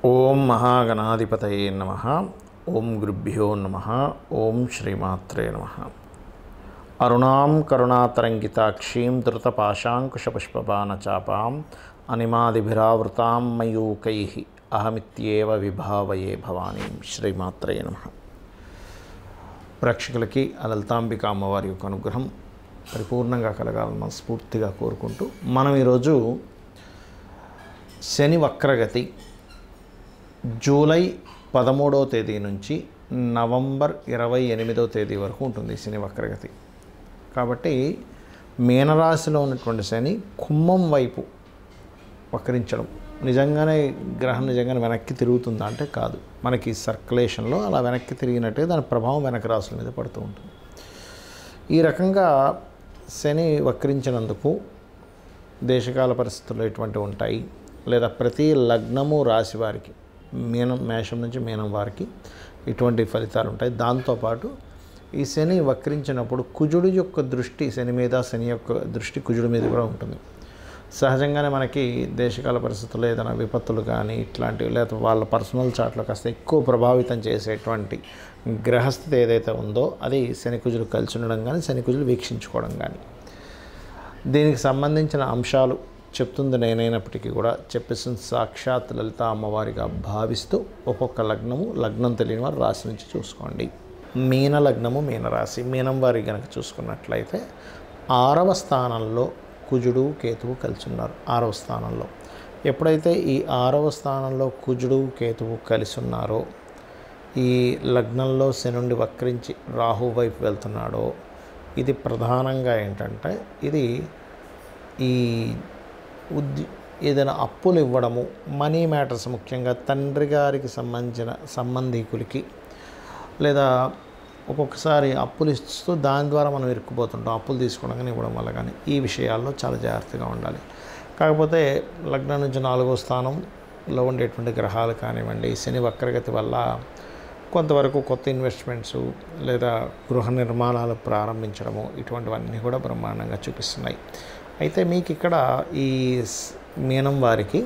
ఓం మహాగణాధిపతయే నమః. ఓం గురుభ్యో నమః. ఓం శ్రీమాత్రే నమః. అరుణాం కరుణాతరంగితాక్షీం ధృతపాశాంకుశపుష్పబాణచాపాం అనిమాదిభిరావృతాం మయూకైః అహమిత్యేవ విభావయే భవానీం. శ్రీమాత్రే నమః. ప్రేక్షకులకి లలితాంబిక అమ్మవారి యొక్క అనుగ్రహం పరిపూర్ణంగా కలగాలని మనస్ఫూర్తిగా కోరుకుంటూ మనం ఈరోజు శని వక్రగతి జూలై 13వ తేదీ నుంచి నవంబర్ 28వ తేదీ వరకు ఉంటుంది శని వక్రగతి. కాబట్టి మీనరాశిలో ఉన్నటువంటి శని కుంభం వైపు వక్రించడం నిజంగానే గ్రహం నిజంగానే వెనక్కి తిరుగుతుందా అంటే కాదు. మనకి సర్క్యులేషన్లో అలా వెనక్కి తిరిగినట్టే దాని ప్రభావం వెనక రాశుల మీద పడుతూ ఉంటుంది. ఈ రకంగా శని వక్రించినందుకు దేశకాల పరిస్థితుల్లో ఎటువంటివి ఉంటాయి, లేదా ప్రతి లగ్నము రాశి వారికి మేషం నుంచి మీనం వారికి ఇటువంటి ఫలితాలు ఉంటాయి. దాంతోపాటు ఈ శని వక్రించినప్పుడు కుజుడు యొక్క దృష్టి శని మీద, శని యొక్క దృష్టి కుజుడి మీద కూడా ఉంటుంది. సహజంగానే మనకి దేశకాల పరిస్థితుల్లో ఏదైనా విపత్తులు కానీ ఇట్లాంటివి, లేదా వాళ్ళ పర్సనల్ చాట్లో కాస్త ఎక్కువ ప్రభావితం చేసేటువంటి గ్రహస్థితి ఏదైతే ఉందో అది శని కుజులు కలిసి ఉండడం కానీ, శని కుజులు వీక్షించుకోవడం కానీ, దీనికి సంబంధించిన అంశాలు చెప్తుంది నేనైనప్పటికీ కూడా చెప్పేసిన సాక్షాత్ లలిత అమ్మవారిగా భావిస్తూ ఒక్కొక్క లగ్నం తెలియని వారు రాశి నుంచి చూసుకోండి. మీన లగ్నము, మీనరాశి, మీనం వారి కనుక చూసుకున్నట్లయితే 6వ స్థానంలో కుజుడు కేతువు కలిసి ఉన్నారు. 6వ స్థానంలో ఎప్పుడైతే ఈ 6వ స్థానంలో కుజుడు కేతువు కలిసి ఉన్నారో, ఈ లగ్నంలో శని వక్రించి రాహు వైపు వెళ్తున్నాడో, ఇది ప్రధానంగా ఏంటంటే ఇది ఈ ఏదైనా అప్పులు ఇవ్వడము, మనీ మ్యాటర్స్, ముఖ్యంగా తండ్రి గారికి సంబంధించిన సంబంధికులకి, లేదా ఒక్కొక్కసారి అప్పులు ఇస్తూ దాని ద్వారా మనం ఇరుక్కుపోతుంటాం. అప్పులు తీసుకోవడం కానీ ఇవ్వడం వల్ల కానీ ఈ విషయాల్లో చాలా జాగ్రత్తగా ఉండాలి. కాకపోతే లగ్నం నుంచి 4వ స్థానంలో ఉండేటువంటి గ్రహాలు కానివ్వండి, శని వక్రగతి వల్ల కొంతవరకు కొత్త ఇన్వెస్ట్మెంట్స్ లేదా గృహ నిర్మాణాలు ప్రారంభించడము ఇటువంటివన్నీ కూడా బ్రహ్మాండంగా చూపిస్తున్నాయి. అయితే మీకు ఇక్కడ ఈ మీనం వారికి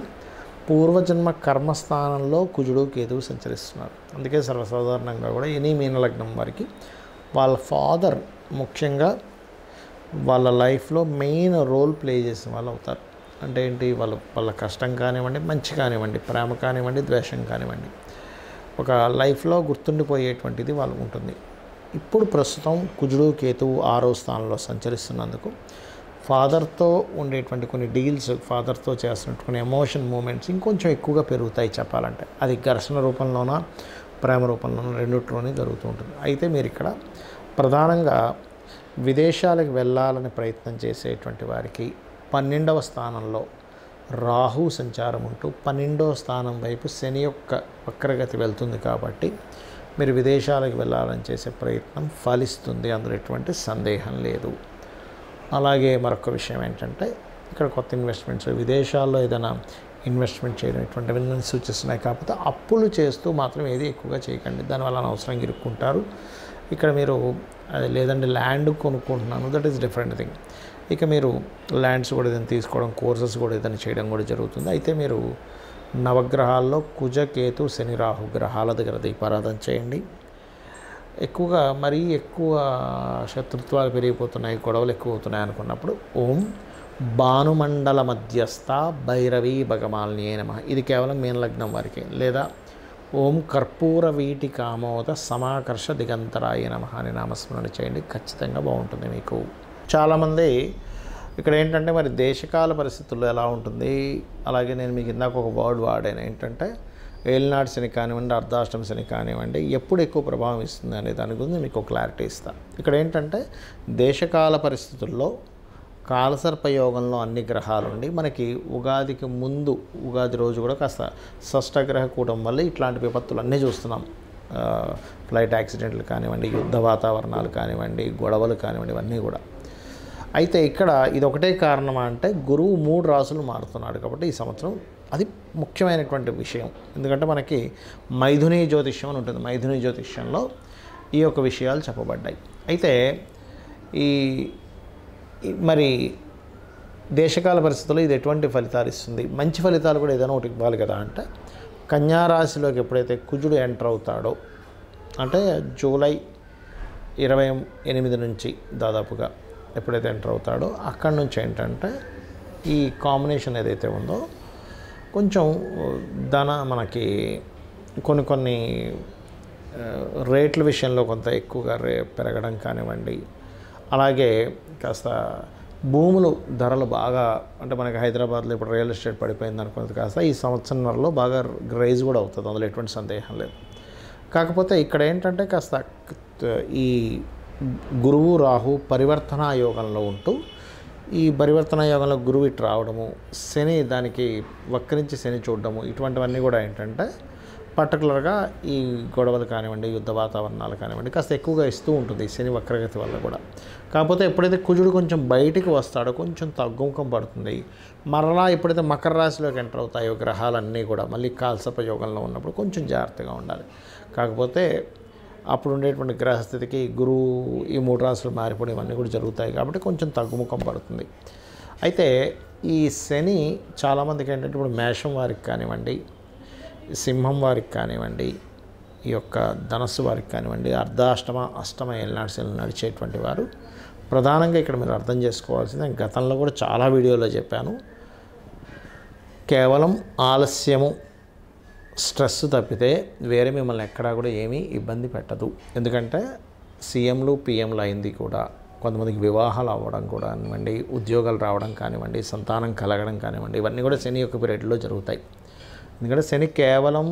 పూర్వజన్మ కర్మస్థానంలో కుజుడు కేతువు సంచరిస్తున్నారు. అందుకే సర్వసాధారణంగా కూడా ఎనీ మీన లగ్నం వారికి వాళ్ళ ఫాదర్ ముఖ్యంగా వాళ్ళ లైఫ్లో మెయిన్ రోల్ ప్లే చేసిన వాళ్ళు అవుతారు. అంటే ఏంటి, వాళ్ళ కష్టం కానివ్వండి, మంచి కానివ్వండి, ప్రేమ కానివ్వండి, ద్వేషం కానివ్వండి, ఒక లైఫ్లో గుర్తుండిపోయేటువంటిది వాళ్ళు ఉంటుంది. ఇప్పుడు ప్రస్తుతం కుజుడు కేతువు 6వ స్థానంలో సంచరిస్తున్నందుకు ఫాదర్తో ఉండేటువంటి కొన్ని డీల్స్, ఫాదర్తో చేస్తున్నట్టు కొన్ని ఎమోషన్ మూమెంట్స్ ఇంకొంచెం ఎక్కువగా పెరుగుతాయి చెప్పాలంటే. అది ఘర్షణ రూపంలోన, ప్రేమ రూపంలోన, రెండిట్లోనే జరుగుతూ ఉంటుంది. అయితే మీరు ఇక్కడ ప్రధానంగా విదేశాలకు వెళ్ళాలని ప్రయత్నం చేసేటువంటి వారికి 12వ స్థానంలో రాహు సంచారం ఉంటూ 12వ స్థానం వైపు శని యొక్క వక్రగతి వెళ్తుంది. కాబట్టి మీరు విదేశాలకు వెళ్ళాలని చేసే ప్రయత్నం ఫలిస్తుంది, అందులో ఎటువంటి సందేహం లేదు. అలాగే మరొక విషయం ఏంటంటే ఇక్కడ కొత్త ఇన్వెస్ట్మెంట్స్, విదేశాల్లో ఏదైనా ఇన్వెస్ట్మెంట్ చేయడం ఇటువంటివన్నీ సూచిస్తున్నాయి. కాకపోతే అప్పులు చేస్తూ మాత్రం ఏది ఎక్కువగా చేయకండి, దానివల్ల అనవసరంగా ఇరుక్కుంటారు. ఇక్కడ మీరు అది లేదంటే ల్యాండ్ కొనుక్కుంటున్నాను, దట్ ఈస్ డిఫరెంట్ థింగ్. ఇక మీరు ల్యాండ్స్ కూడా ఏదైనా తీసుకోవడం, కోర్సెస్ కూడా ఏదైనా చేయడం కూడా జరుగుతుంది. అయితే మీరు నవగ్రహాల్లో కుజ కేతు శని రాహు గ్రహాల దగ్గర దీపారాధన చేయండి. ఎక్కువగా మరీ ఎక్కువ శత్రుత్వాలు పెరిగిపోతున్నాయి, గొడవలు ఎక్కువ అవుతున్నాయి అనుకున్నప్పుడు ఓం భానుమండల మధ్యస్థ భైరవీ భగమాలిని నమః, ఇది కేవలం మీన లగ్నం వారికి, లేదా ఓం కర్పూర వీటి కామోద సమాకర్ష దిగంతరాయ నమః అని నామస్మరణ చేయండి. ఖచ్చితంగా బాగుంటుంది మీకు. చాలామంది ఇక్కడ ఏంటంటే మరి దేశకాల పరిస్థితుల్లో ఎలా ఉంటుంది, అలాగే నేను మీకు ఇందాక ఒక వర్డ్ వాడాను ఏంటంటే ఏలినాటి శని కానివ్వండి, అర్ధాష్టమ శని కానివ్వండి, ఎప్పుడు ఎక్కువ ప్రభావం ఇస్తుంది అనే దాని గురించి మీకు క్లారిటీ ఇస్తాను. ఇక్కడ ఏంటంటే దేశకాల పరిస్థితుల్లో కాలసర్పయోగంలో అన్ని గ్రహాలు ఉండి మనకి ఉగాదికి ముందు, ఉగాది రోజు కూడా కాస్త షష్టగ్రహ కూటం వల్ల ఇట్లాంటి విపత్తులు అన్నీ చూస్తున్నాం. ఫ్లైట్ యాక్సిడెంట్లు కానివ్వండి, యుద్ధ వాతావరణాలు కానివ్వండి, గొడవలు కానివ్వండి, ఇవన్నీ కూడా. అయితే ఇక్కడ ఇది ఒకటే కారణమా అంటే గురువు 3 రాసులు మారుతున్నాడు కాబట్టి ఈ సంవత్సరం అది ముఖ్యమైనటువంటి విషయం. ఎందుకంటే మనకి మైథుని జ్యోతిష్యం అని ఉంటుంది. మైథుని జ్యోతిష్యంలో ఈ యొక్క విషయాలు చెప్పబడ్డాయి. అయితే ఈ మరి దేశకాల పరిస్థితుల్లో ఇది ఎటువంటి ఫలితాలు ఇస్తుంది, మంచి ఫలితాలు కూడా ఏదైనా ఒకటి ఇవ్వాలి కదా అంటే కన్యా రాశిలోకి ఎప్పుడైతే కుజుడు ఎంటర్ అవుతాడో అంటే జూలై 28 నుంచి దాదాపుగా ఎప్పుడైతే ఎంటర్ అవుతాడో అక్కడి నుంచి ఏంటంటే ఈ కాంబినేషన్ ఏదైతే ఉందో కొంచెం మనకి కొన్ని రేట్ల విషయంలో కొంత ఎక్కువగా పెరగడం కానివ్వండి, అలాగే కాస్త భూములు ధరలు బాగా అంటే మనకి హైదరాబాద్లో ఇప్పుడు రియల్ ఎస్టేట్ పడిపోయింది అనుకున్నది కాస్త ఈ సంవత్సరంలో బాగా రైజ్ కూడా అవుతుంది, అందులో ఎటువంటి సందేహం లేదు. కాకపోతే ఇక్కడ ఏంటంటే కాస్త ఈ గురువు రాహు పరివర్తన యోగంలో ఉంటూ ఈ పరివర్తన యోగంలో గురువు ఇటు రావడము, శని దానికి వక్రించి శని చూడడము, ఇటువంటివన్నీ కూడా ఏంటంటే పర్టికులర్గా ఈ గొడవలు కానివ్వండి, యుద్ధ వాతావరణాలు కానివ్వండి కాస్త ఎక్కువగా ఇస్తూ ఉంటుంది శని వక్రగతి వల్ల కూడా. కాకపోతే ఎప్పుడైతే కుజుడు కొంచెం బయటికి వస్తాడో కొంచెం తగ్గుముఖం పడుతుంది. మరలా ఎప్పుడైతే మకర రాశిలోకి ఎంటర్ అవుతాయో గ్రహాలన్నీ కూడా మళ్ళీ కాల్సప యోగంలో ఉన్నప్పుడు కొంచెం జాగ్రత్తగా ఉండాలి. కాకపోతే అప్పుడు ఉండేటువంటి గ్రహస్థితికి గురువు ఈ 3 రాశులు మారిపోవడం ఇవన్నీ కూడా జరుగుతాయి కాబట్టి కొంచెం తగ్గుముఖం పడుతుంది. అయితే ఈ శని చాలామందికి ఏంటంటే ఇప్పుడు మేషం వారికి కానివ్వండి, సింహం వారికి కానివ్వండి, ఈ యొక్క ధనస్సు వారికి కానివ్వండి, అర్ధాష్టమ అష్టమ ఏళ్ళనాడు శని నడిచేటువంటి వారు ప్రధానంగా ఇక్కడ మీరు అర్థం చేసుకోవాల్సింది, గతంలో కూడా చాలా వీడియోలో చెప్పాను, కేవలం ఆలస్యము స్ట్రెస్ తప్పితే వేరే మిమ్మల్ని ఎక్కడా కూడా ఏమీ ఇబ్బంది పెట్టదు. ఎందుకంటే సీఎంలు పిఎంలు అయింది కూడా, కొంతమందికి వివాహాలు అవ్వడం కూడా కానివ్వండి, ఉద్యోగాలు రావడం కానివ్వండి, సంతానం కలగడం కానివ్వండి, ఇవన్నీ కూడా శని యొక్క పీరియడ్లో జరుగుతాయి. ఎందుకంటే శని కేవలం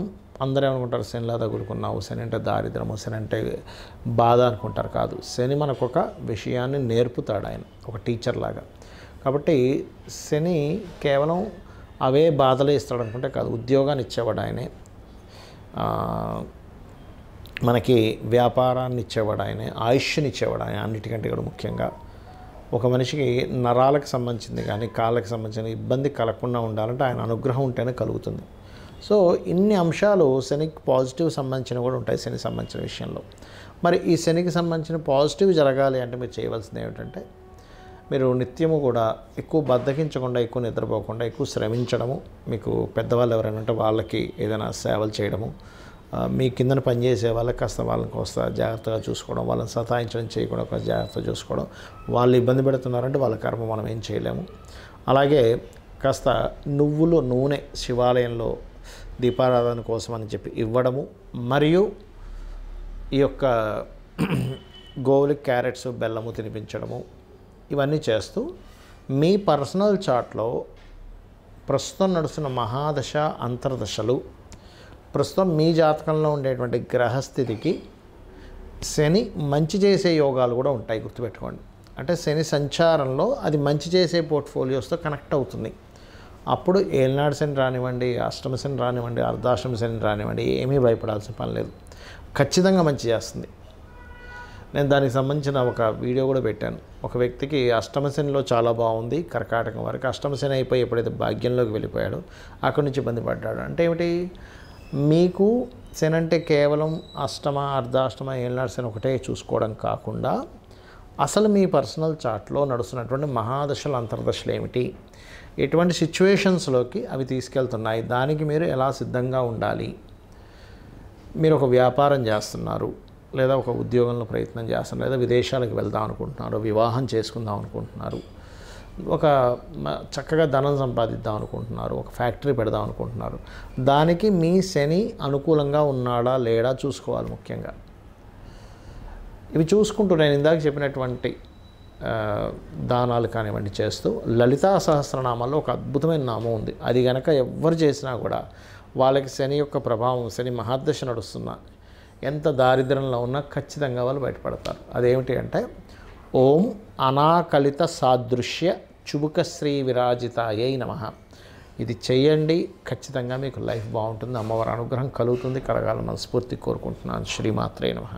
అందరూ ఏమనుకుంటారు శనిలా తగులుకున్నావు, శని అంటే దారిద్రము, శని అంటే బాధ అనుకుంటారు. కాదు, శని మనకు ఒక విషయాన్ని నేర్పుతాడు, ఆయన ఒక టీచర్ లాగా. కాబట్టి శని కేవలం అవే బాధలే ఇస్తాడు అనుకుంటే కాదు, ఉద్యోగాన్ని ఇచ్చేవాడు ఆయనే, మనకి వ్యాపారాన్ని ఇచ్చేవాడు ఆయనే, ఆయుష్ని ఇచ్చేవాడు ఆయన. అన్నిటికంటే కూడా ముఖ్యంగా ఒక మనిషికి నరాలకు సంబంధించింది కానీ కాళ్ళకి సంబంధించిన ఇబ్బంది కలగకుండా ఉండాలంటే ఆయన అనుగ్రహం ఉంటేనే కలుగుతుంది. సో ఇన్ని అంశాలు శనికి పాజిటివ్ సంబంధించినవి కూడా ఉంటాయి శనికి సంబంధించిన విషయంలో. మరి ఈ శనికి సంబంధించిన పాజిటివ్ జరగాలి అంటే మీరు చేయవలసింది ఏమిటంటే, మీరు నిత్యము కూడా ఎక్కువ బద్ధకించకుండా, ఎక్కువ నిద్రపోకుండా, ఎక్కువ శ్రమించడము, మీకు పెద్దవాళ్ళు ఎవరైనా ఉంటే వాళ్ళకి ఏదైనా సేవలు చేయడము, మీ కిందన పనిచేసే వాళ్ళకి కాస్త వాళ్ళని కాస్త జాగ్రత్తగా చూసుకోవడం, వాళ్ళని సతాయించడం చేయకుండా కాస్త జాగ్రత్తగా చూసుకోవడం, వాళ్ళు ఇబ్బంది పెడుతున్నారంటే వాళ్ళ కర్మ మనం ఏం చేయలేము. అలాగే కాస్త నువ్వులు నూనె శివాలయంలో దీపారాధన కోసం అని చెప్పి ఇవ్వడము, మరియు ఈ యొక్క గోవులకి క్యారెట్స్ బెల్లము తినిపించడము, ఇవన్నీ చేస్తూ మీ పర్సనల్ చార్ట్లో ప్రస్తుతం నడుస్తున్న మహాదశ అంతర్దశలు, ప్రస్తుతం మీ జాతకంలో ఉండేటువంటి గ్రహస్థితికి శని మంచి చేసే యోగాలు కూడా ఉంటాయి, గుర్తుపెట్టుకోండి. అంటే శని సంచారంలో అది మంచి చేసే పోర్ట్ఫోలియోస్తో కనెక్ట్ అవుతుంది. అప్పుడు ఏలినాడు శని రానివ్వండి, అష్టమ శని రానివ్వండి, అర్ధాష్టమ శని రానివ్వండి, ఏమీ భయపడాల్సిన పని లేదు, ఖచ్చితంగా మంచి చేస్తుంది. నేను దానికి సంబంధించిన ఒక వీడియో కూడా పెట్టాను. ఒక వ్యక్తికి అష్టమ శనిలో చాలా బాగుంది, కర్కాటకం వరకు అష్టమ శని అయిపోయి ఎప్పుడైతే భాగ్యంలోకి వెళ్ళిపోయాడో అక్కడి నుంచి ఇబ్బంది పడ్డాడు. అంటే ఏమిటి, మీకు శని అంటే కేవలం అష్టమ అర్ధాష్టమ ఏలినాడు శని ఒకటే చూసుకోవడం కాకుండా అసలు మీ పర్సనల్ చార్ట్లో నడుస్తున్నటువంటి మహాదశలు అంతర్దశలు ఏమిటి, ఎటువంటి సిచ్యువేషన్స్లోకి అవి తీసుకెళ్తున్నాయి, దానికి మీరు ఎలా సిద్ధంగా ఉండాలి. మీరు ఒక వ్యాపారం చేస్తున్నారు, లేదా ఒక ఉద్యోగంలో ప్రయత్నం చేస్తున్నారు, లేదా విదేశాలకు వెళ్దాం అనుకుంటున్నారు, వివాహం చేసుకుందాం అనుకుంటున్నారు, ఒక చక్కగా ధనం సంపాదిద్దాం అనుకుంటున్నారు, ఒక ఫ్యాక్టరీ పెడదాం అనుకుంటున్నారు, దానికి మీ శని అనుకూలంగా ఉన్నాడా లేడా చూసుకోవాలి. ముఖ్యంగా ఇవి చూసుకుంటూ నేను ఇందాక చెప్పినటువంటి దానాలు కానివ్వండి చేస్తూ, లలితా సహస్రనామాల్లో ఒక అద్భుతమైన నామం ఉంది, అది కనుక ఎవ్వరు చేసినా కూడా వాళ్ళకి శని యొక్క ప్రభావం, శని మహాదశ నడుస్తున్నా ఎంత దారిద్ర్యంలో ఉన్నా ఖచ్చితంగా వాళ్ళు బయటపడతారు. అదేమిటి అంటే, ఓం అనాకలిత సాదృశ్య చుబుకశ్రీ విరాజితాయై నమః. ఇది చేయండి, ఖచ్చితంగా మీకు లైఫ్ బాగుంటుంది, అమ్మవారి అనుగ్రహం కలుగుతుంది, కలగాలని మనస్ఫూర్తి కోరుకుంటున్నాను. శ్రీమాత్రే నమః.